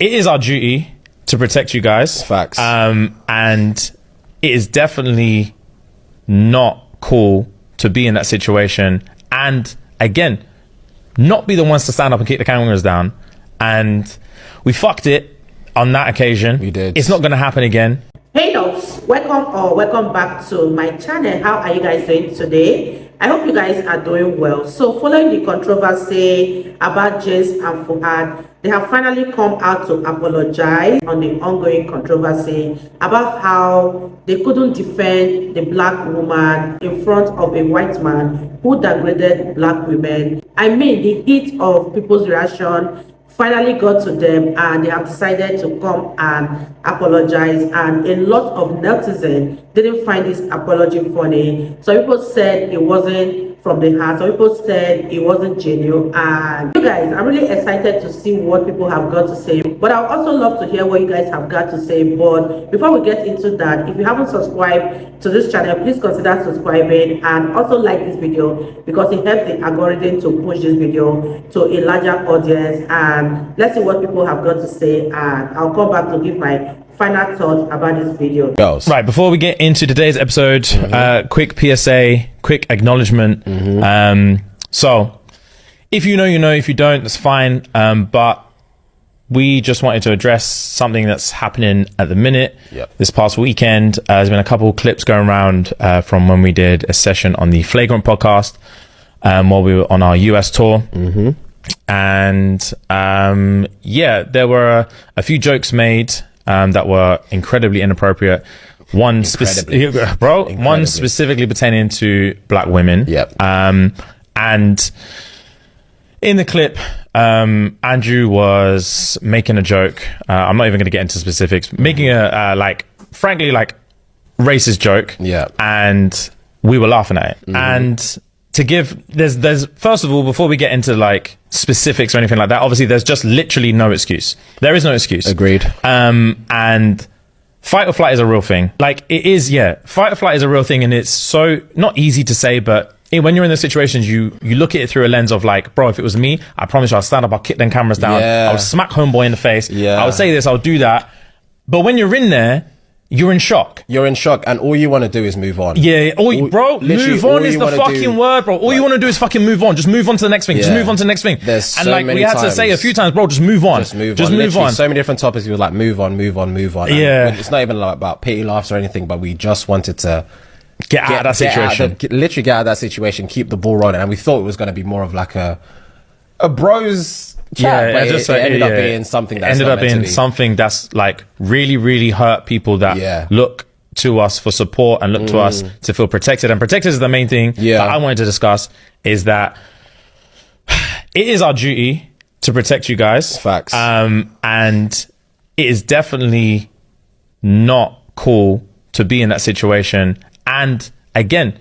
it is our duty to protect you guys. Facts. And it is definitely not cool to be in that situation. And again, not be the ones to stand up and kick the cameras down. And we fucked it on that occasion. We did. It's not going to happen again. Hey dogs, welcome back to my channel. How are you guys doing today? I hope you guys are doing well. So following the controversy about James and Fuhad, they have finally come out to apologize on the ongoing controversy about how they couldn't defend the black woman in front of a white man who degraded black women. I mean, the heat of people's reaction finally got to them, and they have decided to come and apologize. And a lot of netizens didn't find this apology funny. Some people said it wasn't from the heart, some people said it wasn't genuine. And you guys, I'm really excited to see what people have got to say, but I would also love to hear what you guys have got to say. But before we get into that, if you haven't subscribed to this channel, please consider subscribing and also like this video, because it helps the algorithm to push this video to a larger audience. And let's see what people have got to say, and I'll come back to give my final thoughts about this video. Right, before we get into today's episode, quick PSA, quick acknowledgement. So if you know, you know. If you don't, that's fine. But we just wanted to address something that's happening at the minute. This past weekend, there's been a couple of clips going around from when we did a session on the Flagrant podcast while we were on our US tour. And yeah, there were a few jokes made that were incredibly inappropriate. One specifically pertaining to black women. And in the clip, Andrew was making a joke. I'm not even going to get into specifics. Making a frankly racist joke. And we were laughing at it. And to give, there's first of all, before we get into like specifics or anything like that, obviously there's just literally no excuse. There is no excuse. Agreed. And fight or flight is a real thing. Like it is, yeah. Fight or flight is a real thing, and it's so not easy to say, but when you're in those situations, you look at it through a lens of like, bro, if it was me, I promise you I'll stand up, I'll kick them cameras down, I'll smack homeboy in the face, I'll say this, I'll do that. But when you're in there, you're in shock. You're in shock, and all you want to do is move on. Bro, move on is the fucking word, bro. All you want to do is fucking move on. Just move on to the next thing. Just move on to the next thing. There's so and like many we had to say a few times, bro, just move on. Just move on. So many different topics. We were like, move on. And it's not even like about pity laughs or anything, but we just wanted to get out of that situation. Literally get out of that situation, keep the ball rolling. And we thought it was going to be more of like a bros chat, but it ended up being something that's like really, really hurt people that look to us for support and look to us to feel protected. And protected is the main thing that I wanted to discuss, is that it is our duty to protect you guys. Facts. And it is definitely not cool to be in that situation. And again,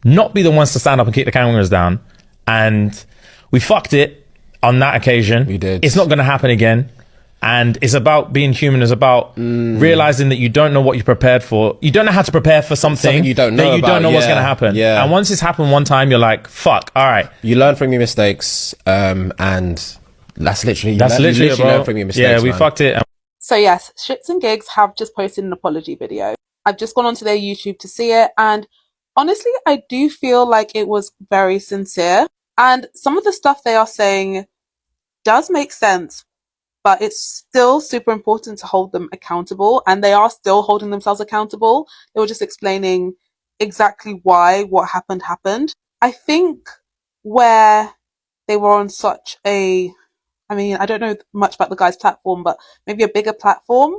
not be the ones to stand up and kick the cameras down. And we fucked it on that occasion. We did. It's not going to happen again. And it's about being human. It's about realizing that you don't know what you're prepared for. You don't know how to prepare for something you don't know that you don't know what's going to happen. And once it's happened one time, you're like, fuck, all right. You learn from your mistakes. And that's literally, you learn from your mistakes. Yeah, we fucked it. So yes, Shits and Gigs have just posted an apology video. I've just gone onto their YouTube to see it. And honestly, I do feel like it was very sincere. And some of the stuff they are saying does make sense, but it's still super important to hold them accountable, and they are still holding themselves accountable. They were just explaining exactly why what happened. I think where they were on such a, I mean, I don't know much about the guy's platform, but maybe a bigger platform,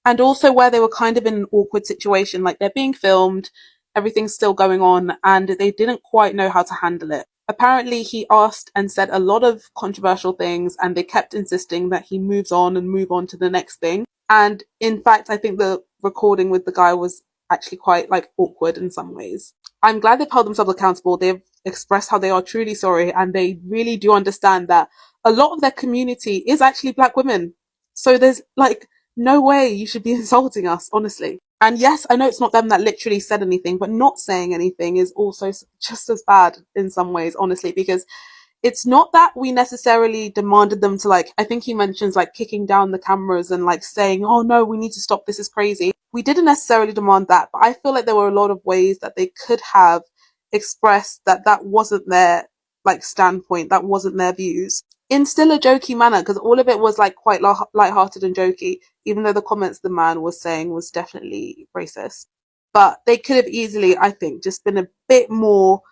and also where they were kind of in an awkward situation, like they're being filmed, everything's still going on, and they didn't quite know how to handle it. Apparently, he asked and said a lot of controversial things, and they kept insisting that he moves on and move on to the next thing. And in fact, I think the recording with the guy was actually quite like awkward in some ways. I'm glad they've held themselves accountable. They've expressed how they are truly sorry, and they really do understand that a lot of their community is actually black women. So there's like no way you should be insulting us, honestly. And yes, I know it's not them that literally said anything, but not saying anything is also just as bad in some ways, honestly, because it's not that we necessarily demanded them to, like, I think he mentions like kicking down the cameras and like saying, oh no, we need to stop, this is crazy. We didn't necessarily demand that, but I feel like there were a lot of ways that they could have expressed that that wasn't their like standpoint, that wasn't their views, in still a jokey manner, because all of it was like quite light-hearted and jokey, even though the comments the man was saying was definitely racist. But they could have easily, I think, just been a bit more,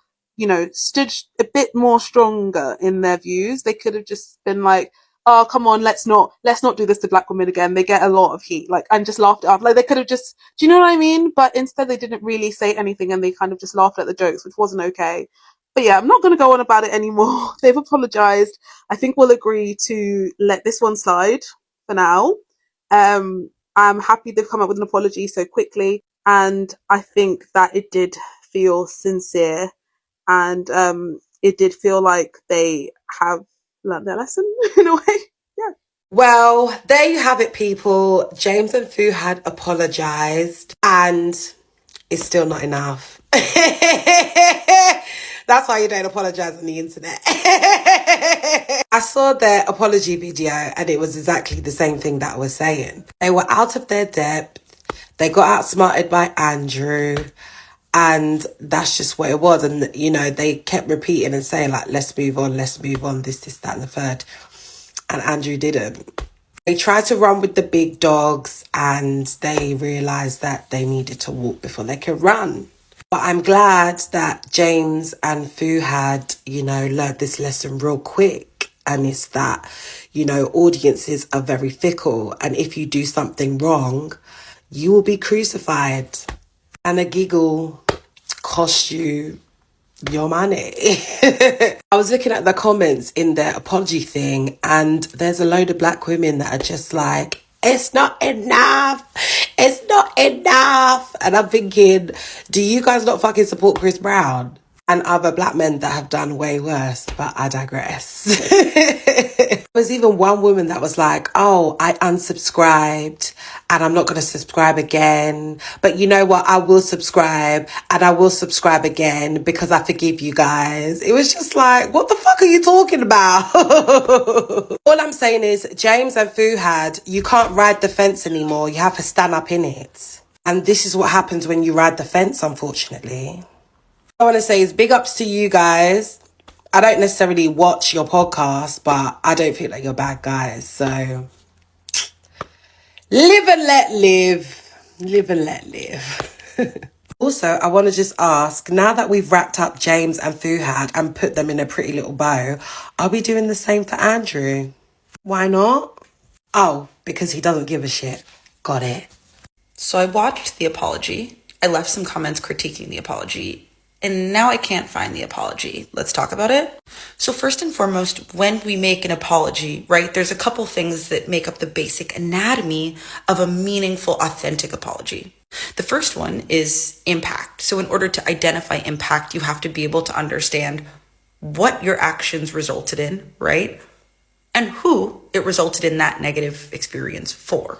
stood a bit more stronger in their views. They could have just been like, oh, come on, let's not do this to black women again. They get a lot of heat, like, and just laughed it off. Like, they could have just, do you know what I mean? But instead they didn't really say anything, and they kind of just laughed at the jokes, which wasn't okay. But yeah, I'm not going to go on about it anymore. They've apologized. I think we'll agree to let this one slide for now. I'm happy they've come up with an apology so quickly, and I think that it did feel sincere, and it did feel like they have learned their lesson in a way. Yeah. Well, there you have it, people. James and Fuhad apologized, and it's still not enough. That's why you don't apologize on the internet. I saw their apology video, and it was exactly the same thing that I was saying. They were out of their depth. They got outsmarted by Andrew, and that's just what it was. And, they kept repeating and saying, like, let's move on, this, that, and the third. And Andrew didn't. They tried to run with the big dogs, and they realised that they needed to walk before they could run. But I'm glad that James and Fuhad, learned this lesson real quick. And it's that, audiences are very fickle. And if you do something wrong, you will be crucified. And a giggle costs you your money. I was looking at the comments in their apology thing, and there's a load of black women that are just like, it's not enough. It's not enough. And I'm thinking, do you guys not fucking support Chris Brown and other black men that have done way worse? But I digress. There was even one woman that was like, oh, I unsubscribed and I'm not going to subscribe again. But you know what? I will subscribe, and I will subscribe again because I forgive you guys. It was just like, what the fuck are you talking about? All I'm saying is, James and Fuhad, you can't ride the fence anymore. You have to stand up in it. And this is what happens when you ride the fence, unfortunately. I want to say is big ups to you guys. I don't necessarily watch your podcast, but I don't feel like you're bad guys. So live and let live. Live and let live. Also, I want to just ask, now that we've wrapped up James and Fuhad and put them in a pretty little bow, are we doing the same for Andrew? Why not? Oh, because he doesn't give a shit. Got it. So I watched the apology. I left some comments critiquing the apology. And now I can't find the apology. Let's talk about it. So first and foremost, when we make an apology, right, there's a couple things that make up the basic anatomy of a meaningful, authentic apology. The first one is impact. So in order to identify impact, you have to be able to understand what your actions resulted in, right? And who it resulted in that negative experience for.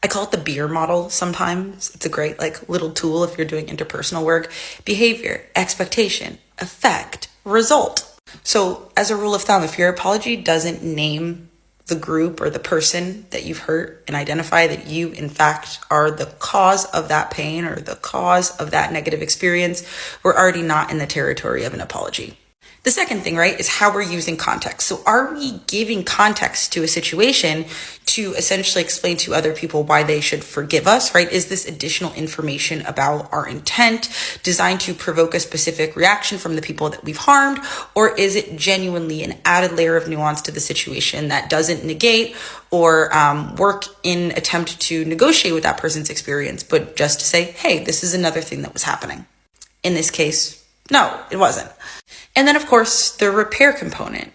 I call it the beer model sometimes. It's a great little tool if you're doing interpersonal work. Behavior, expectation, effect, result. So as a rule of thumb, if your apology doesn't name the group or the person that you've hurt and identify that you in fact are the cause of that pain or the cause of that negative experience, we're already not in the territory of an apology. The second thing, right, is how we're using context. So are we giving context to a situation to essentially explain to other people why they should forgive us, right? Is this additional information about our intent designed to provoke a specific reaction from the people that we've harmed? Or is it genuinely an added layer of nuance to the situation that doesn't negate or work in attempt to negotiate with that person's experience, but just to say, hey, this is another thing that was happening? In this case, no, it wasn't. And then, of course, the repair component.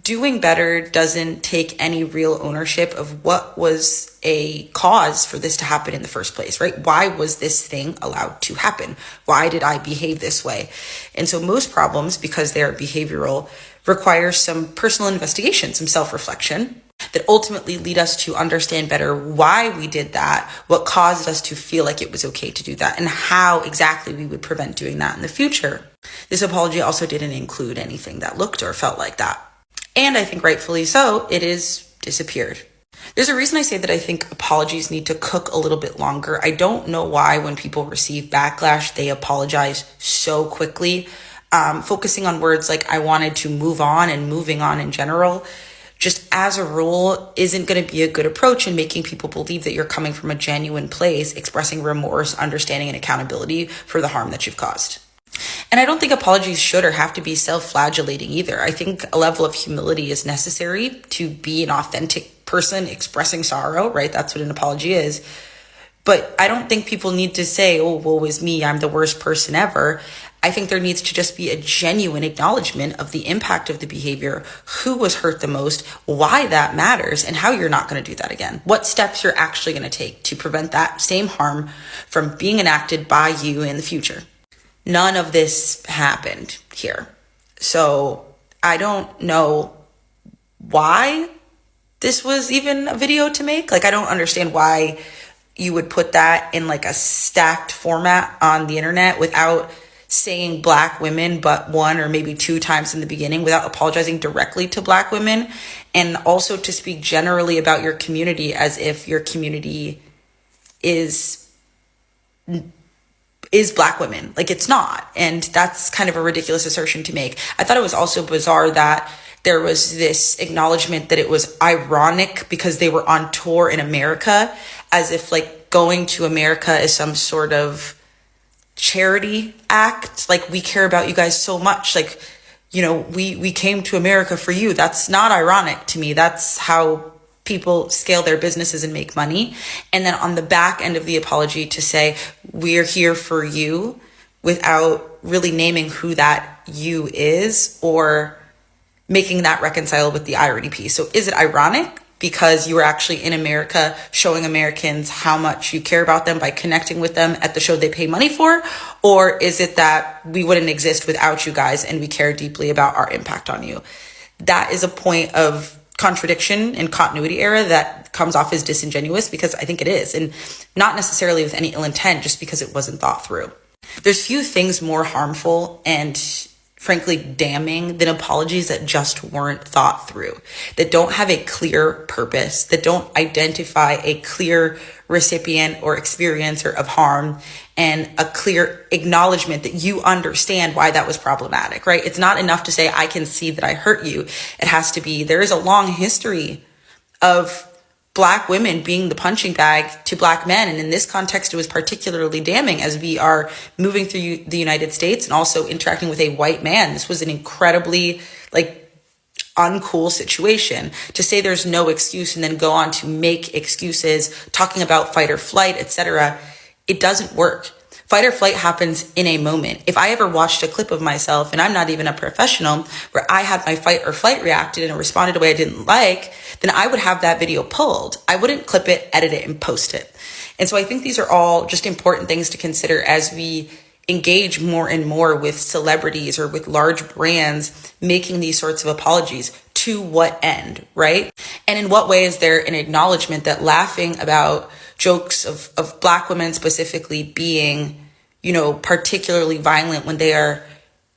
Doing better doesn't take any real ownership of what was a cause for this to happen in the first place, right? Why was this thing allowed to happen? Why did I behave this way? And so most problems, because they are behavioral, require some personal investigation, some self-reflection. that ultimately lead us to understand better why we did that, what caused us to feel like it was okay to do that, and how exactly we would prevent doing that in the future. This apology also didn't include anything that looked or felt like that. And I think rightfully so, it is disappeared. There's a reason I say that I think apologies need to cook a little bit longer. I don't know why when people receive backlash, they apologize so quickly. Focusing on words like I wanted to move on and moving on in general, just as a rule, isn't going to be a good approach in making people believe that you're coming from a genuine place, expressing remorse, understanding, and accountability for the harm that you've caused. And I don't think apologies should or have to be self-flagellating either. I think a level of humility is necessary to be an authentic person expressing sorrow, right? That's what an apology is. But I don't think people need to say, oh, woe is me, I'm the worst person ever. I think there needs to just be a genuine acknowledgement of the impact of the behavior, who was hurt the most, why that matters, and how you're not going to do that again. What steps you're actually going to take to prevent that same harm from being enacted by you in the future. None of this happened here. So I don't know why this was even a video to make. Like, I don't understand why you would put that in like a stacked format on the internet without saying Black women but one or maybe two times in the beginning, without apologizing directly to Black women, and also to speak generally about your community as if your community is Black women. Like, it's not. And that's kind of a ridiculous assertion to make. I thought it was also bizarre that there was this acknowledgement that it was ironic because they were on tour in America, as if like going to America is some sort of charity act. Like, we care about you guys so much. Like, you know, we came to America for you. That's not ironic to me. That's how people scale their businesses and make money. And then on the back end of the apology to say, we're here for you, without really naming who that you is or making that reconcile with the irony piece. So is it ironic because you were actually in America showing Americans how much you care about them by connecting with them at the show they pay money for? Or is it that we wouldn't exist without you guys and we care deeply about our impact on you? That is a point of contradiction and continuity error that comes off as disingenuous, because I think it is, and not necessarily with any ill intent, just because it wasn't thought through. There's few things more harmful and frankly damning than apologies that just weren't thought through, that don't have a clear purpose, that don't identify a clear recipient or experiencer of harm and a clear acknowledgement that you understand why that was problematic, right? It's not enough to say, I can see that I hurt you. It has to be, there is a long history of Black women being the punching bag to Black men. And in this context, it was particularly damning as we are moving through the United States and also interacting with a white man. This was an incredibly uncool situation. To say there's no excuse and then go on to make excuses, talking about fight or flight, etc., it doesn't work. Fight or flight happens in a moment. If I ever watched a clip of myself, and I'm not even a professional, where I had my fight or flight reacted and responded a way I didn't like, then I would have that video pulled. I wouldn't clip it, edit it, and post it. And so I think these are all just important things to consider as we engage more and more with celebrities or with large brands making these sorts of apologies. To what end, right? And in what way is there an acknowledgement that laughing about jokes of Black women specifically being, particularly violent when they are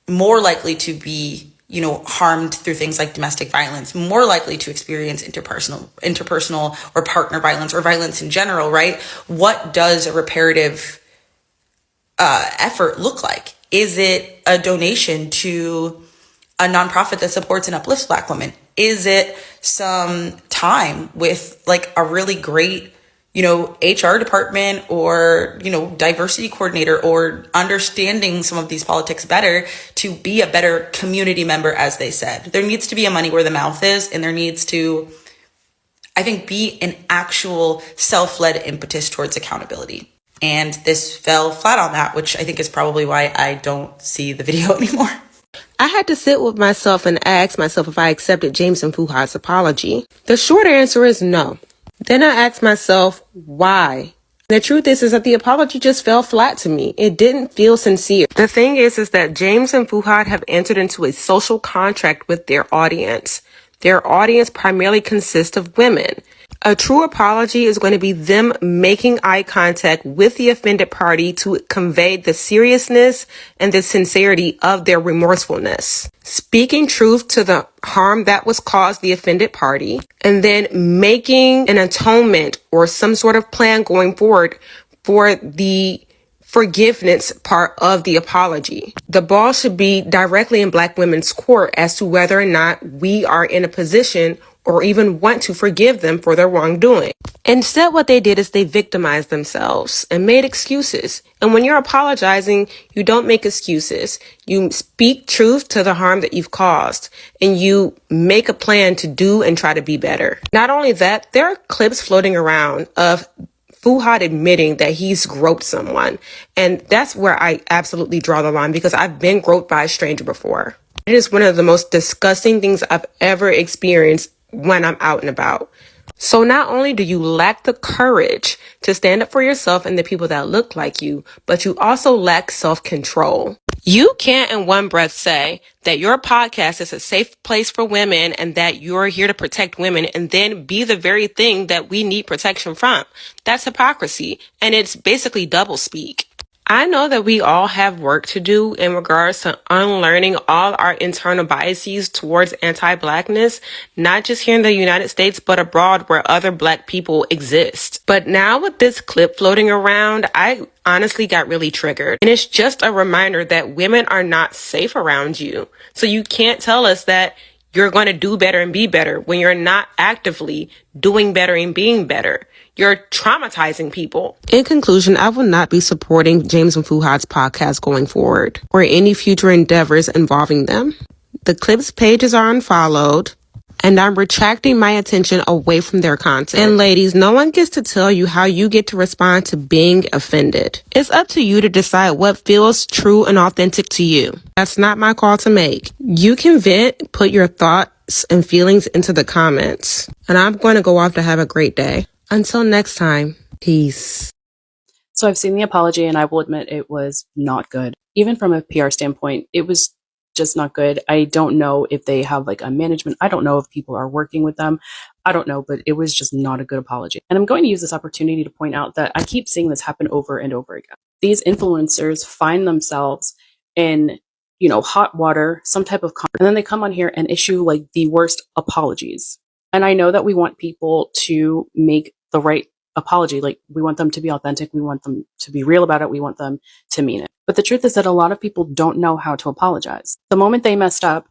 more likely to be, harmed through things like domestic violence, more likely to experience interpersonal or partner violence or violence in general, right? What does a reparative effort look like? Is it a donation to a nonprofit that supports and uplifts Black women? Is it some time with a really great, HR department or, diversity coordinator, or understanding some of these politics better to be a better community member, as they said? There needs to be a money where the mouth is, and there needs to, I think, be an actual self-led impetus towards accountability. And this fell flat on that, which I think is probably why I don't see the video anymore. I had to sit with myself and ask myself if I accepted James and Fuhad's apology. The short answer is no. Then I asked myself, why? The truth is that the apology just fell flat to me. It didn't feel sincere. The thing is that James and Fuhad have entered into a social contract with their audience. Their audience primarily consists of women. A true apology is going to be them making eye contact with the offended party to convey the seriousness and the sincerity of their remorsefulness. Speaking truth to the harm that was caused the offended party, and then making an atonement or some sort of plan going forward for the forgiveness part of the apology. The ball should be directly in Black women's court as to whether or not we are in a position or even want to forgive them for their wrongdoing. Instead, what they did is they victimized themselves and made excuses. And when you're apologizing, you don't make excuses. You speak truth to the harm that you've caused, and you make a plan to do and try to be better. Not only that, there are clips floating around of Fuhad admitting that he's groped someone. And that's where I absolutely draw the line, because I've been groped by a stranger before. It is one of the most disgusting things I've ever experienced when I'm out and about. So not only do you lack the courage to stand up for yourself and the people that look like you, but you also lack self-control. You can't in one breath say that your podcast is a safe place for women and that you're here to protect women and then be the very thing that we need protection from. That's hypocrisy, and it's basically doublespeak. I know that we all have work to do in regards to unlearning all our internal biases towards anti-Blackness, not just here in the United States, but abroad where other Black people exist. But now with this clip floating around, I honestly got really triggered. And it's just a reminder that women are not safe around you. So you can't tell us that you're going to do better and be better when you're not actively doing better and being better. You're traumatizing people. In conclusion, I will not be supporting James and Fuhad's podcast going forward or any future endeavors involving them. The clip's pages are unfollowed, and I'm retracting my attention away from their content. And ladies, no one gets to tell you how you get to respond to being offended. It's up to you to decide what feels true and authentic to you. That's not my call to make. You can vent, put your thoughts and feelings into the comments. And I'm going to go off to have a great day. Until next time, peace. So I've seen the apology, and I will admit it was not good. Even from a PR standpoint, it was just not good. I don't know if they have like a management. I don't know if people are working with them. I don't know, but it was just not a good apology. And I'm going to use this opportunity to point out that I keep seeing this happen over and over again. These influencers find themselves in, hot water, some type of and then they come on here and issue like the worst apologies. And I know that we want people to make the right apology. Like, we want them to be authentic. We want them to be real about it. We want them to mean it. But the truth is that a lot of people don't know how to apologize. The moment they messed up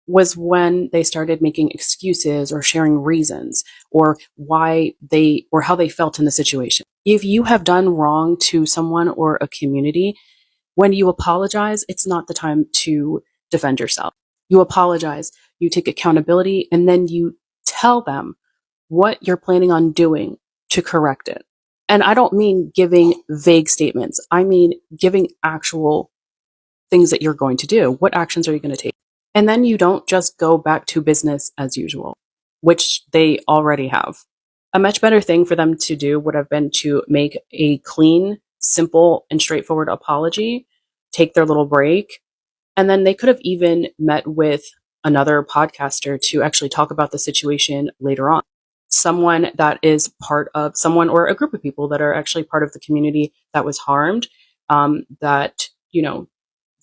was when they started making excuses or sharing reasons or why they or how they felt in the situation. If you have done wrong to someone or a community, when you apologize, it's not the time to defend yourself. You apologize, you take accountability, and then you tell them what you're planning on doing to correct it. And I don't mean giving vague statements. I mean giving actual things that you're going to do. What actions are you going to take? And then you don't just go back to business as usual, which they already have. A much better thing for them to do would have been to make a clean, simple, and straightforward apology, take their little break, and then they could have even met with another podcaster to actually talk about the situation later on. Someone that is part of someone or a group of people that are actually part of the community that was harmed, that,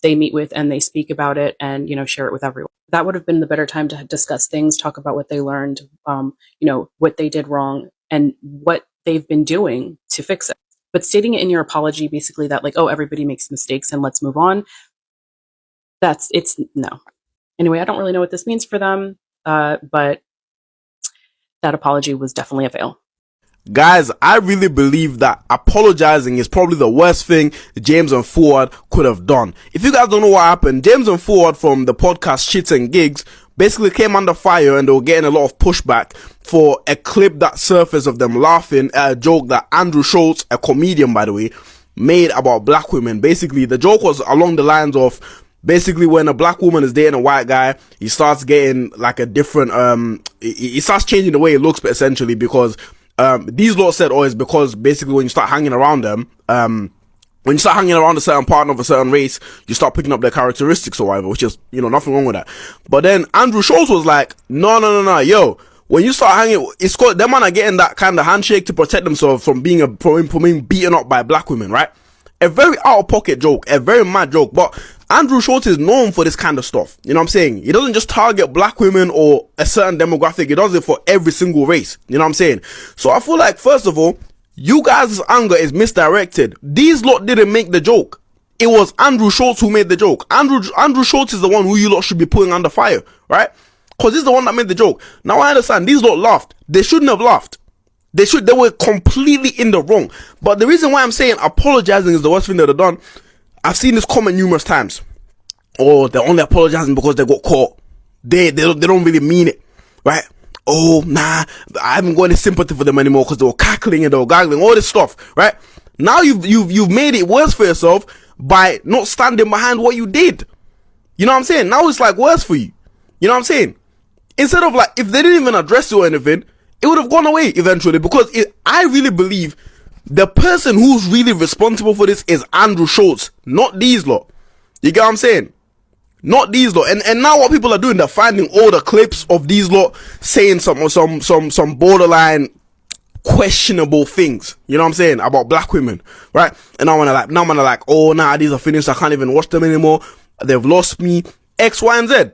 they meet with and they speak about it and, share it with everyone. That would have been the better time to discuss things, talk about what they learned, what they did wrong and what they've been doing to fix it. But stating it in your apology, basically that like, oh, everybody makes mistakes and let's move on. No. Anyway, I don't really know what this means for them, but that apology was definitely a fail. Guys, I really believe that apologizing is probably the worst thing James and Fuhad could have done. If you guys don't know what happened, James and Fuhad from the podcast Shits and Gigs basically came under fire and they were getting a lot of pushback for a clip that surfaced of them laughing at a joke that Andrew Schultz, a comedian by the way, made about black women. Basically, the joke was along the lines of, basically, when a black woman is dating a white guy, he starts getting like a different, he starts changing the way he looks, but essentially because, these laws said, it's because basically when you start hanging around them, when you start hanging around a certain partner of a certain race, you start picking up their characteristics or whatever, which is, nothing wrong with that. But then Andrew Schultz was like, no, yo, when you start hanging, it's called, them man are getting that kind of handshake to protect themselves from being beaten up by black women, right? A very out of pocket joke, a very mad joke, but Andrew Schultz is known for this kind of stuff. You know what I'm saying? He doesn't just target black women or a certain demographic. He does it for every single race. You know what I'm saying? So I feel like, first of all, you guys' anger is misdirected. These lot didn't make the joke. It was Andrew Schultz who made the joke. Andrew Schultz is the one who you lot should be putting under fire, right? Because he's the one that made the joke. Now I understand, these lot laughed. They shouldn't have laughed. They were completely in the wrong. But the reason why I'm saying apologizing is the worst thing that they've done, I've seen this comment numerous times. Oh, they're only apologizing because they got caught. They don't really mean it, right? Oh, nah, I haven't got any sympathy for them anymore because they were cackling and they were gargling, all this stuff, right? Now you've made it worse for yourself by not standing behind what you did. You know what I'm saying? Now it's like worse for you. You know what I'm saying? Instead of like, if they didn't even address you or anything, it would have gone away eventually, because I really believe the person who's really responsible for this is Andrew Schultz, not these lot. You get what I'm saying? Not these lot. And now what people are doing, they're finding all the clips of these lot saying some borderline questionable things, you know what I'm saying, about black women, right? And now I'm like, oh nah, these are finished, I can't even watch them anymore, they've lost me, X, Y, and Z.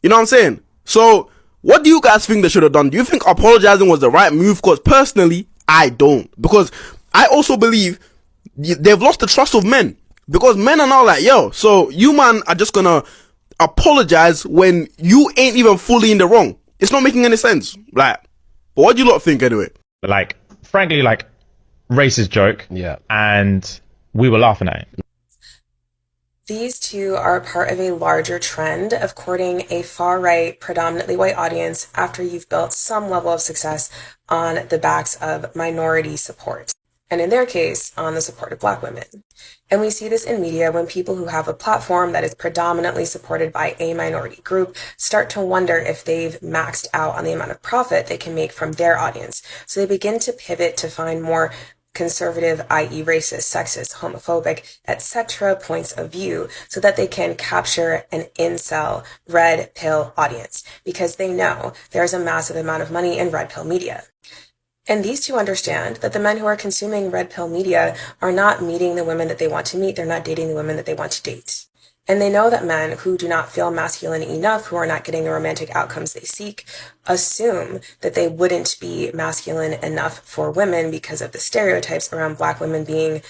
You know what I'm saying? So what do you guys think they should have done? Do you think apologizing was the right move? Because personally, I don't. Because I also believe they've lost the trust of men. Because men are now like, yo, so you man are just gonna apologize when you ain't even fully in the wrong. It's not making any sense. Like, but what do you lot think anyway? Like, frankly, like, racist joke. Yeah. And we were laughing at it. These two are part of a larger trend of courting a far-right, predominantly white audience after you've built some level of success on the backs of minority support, and in their case, on the support of black women. And we see this in media when people who have a platform that is predominantly supported by a minority group start to wonder if they've maxed out on the amount of profit they can make from their audience. So they begin to pivot to find more conservative, i.e. racist, sexist, homophobic, etc. points of view so that they can capture an incel red pill audience, because they know there's a massive amount of money in red pill media. And these two understand that the men who are consuming red pill media are not meeting the women that they want to meet, they're not dating the women that they want to date. And they know that men who do not feel masculine enough, who are not getting the romantic outcomes they seek, assume that they wouldn't be masculine enough for women because of the stereotypes around black women being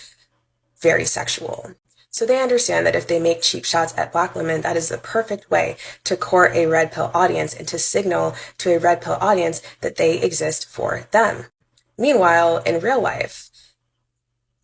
very sexual. So they understand that if they make cheap shots at black women, that is the perfect way to court a red pill audience and to signal to a red pill audience that they exist for them. Meanwhile, in real life,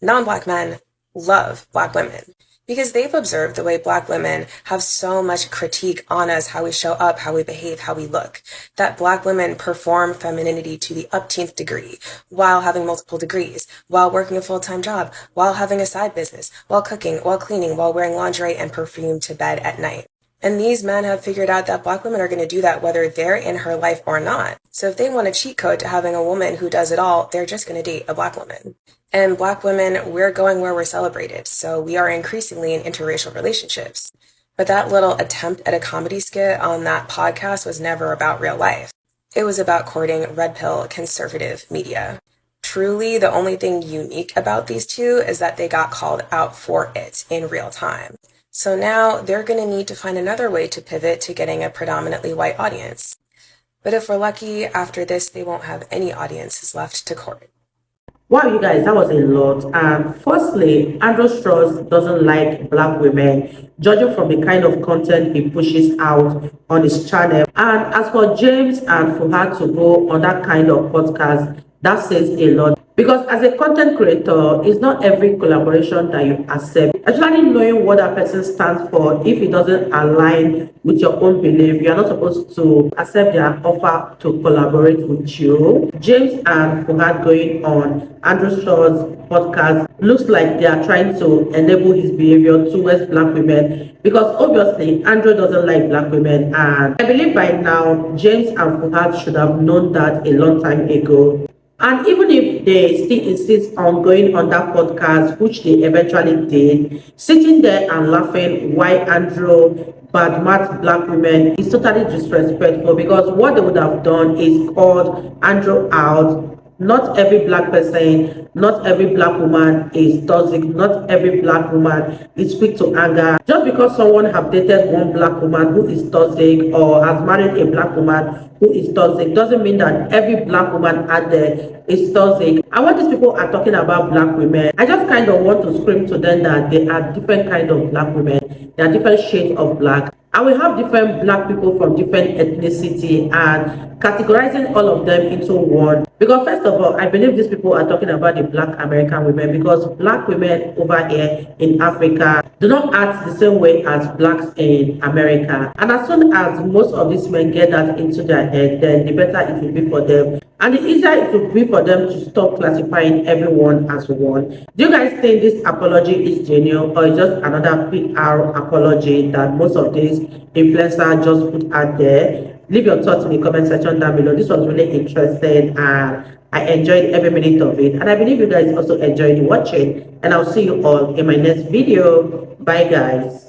non-black men love black women, because they've observed the way black women have so much critique on us, how we show up, how we behave, how we look, that black women perform femininity to the upteenth degree while having multiple degrees, while working a full-time job, while having a side business, while cooking, while cleaning, while wearing lingerie and perfume to bed at night. And these men have figured out that black women are going to do that whether they're in her life or not. So if they want a cheat code to having a woman who does it all, they're just going to date a black woman. And black women, we're going where we're celebrated, so we are increasingly in interracial relationships. But that little attempt at a comedy skit on that podcast was never about real life. It was about courting red pill conservative media. Truly, the only thing unique about these two is that they got called out for it in real time. So now they're going to need to find another way to pivot to getting a predominantly white audience. But if we're lucky, after this, they won't have any audiences left to court. Wow, you guys, that was a lot. And firstly, Andrew Strauss doesn't like black women, judging from the kind of content he pushes out on his channel. And as for James and Fuhad to go on that kind of podcast, that says a lot. Because as a content creator, it's not every collaboration that you accept. Actually knowing what that person stands for, if it doesn't align with your own belief, you're not supposed to accept their offer to collaborate with you. James and Fuhad going on Andrew Shaw's podcast looks like they are trying to enable his behavior towards black women, because obviously Andrew doesn't like black women, and I believe by now James and Fuhad should have known that a long time ago. And even if they still insist on going on that podcast, which they eventually did, sitting there and laughing why Andrew badmouth black women is totally disrespectful, because what they would have done is called Andrew out. Not every black person, not every black woman is toxic, not every black woman is quick to anger. Just because someone have dated one black woman who is toxic or has married a black woman who is toxic doesn't mean that every black woman out there is toxic. And when these people are talking about black women, I just kind of want to scream to them that they are different kind of black women. There are different shades of black. And we have different black people from different ethnicity, and categorizing all of them into one. Because first of all, I believe these people are talking about the black American women, because black women over here in Africa do not act the same way as blacks in America. And as soon as most of these men get that into their head, then the better it will be for them. And the easier it will be for them to stop classifying everyone as one. Do you guys think this apology is genuine, or is just another PR apology that most of these influencers just put out there? Leave your thoughts in the comment section down below. This was really interesting and I enjoyed every minute of it. And I believe you guys also enjoyed watching. And I'll see you all in my next video. Bye guys.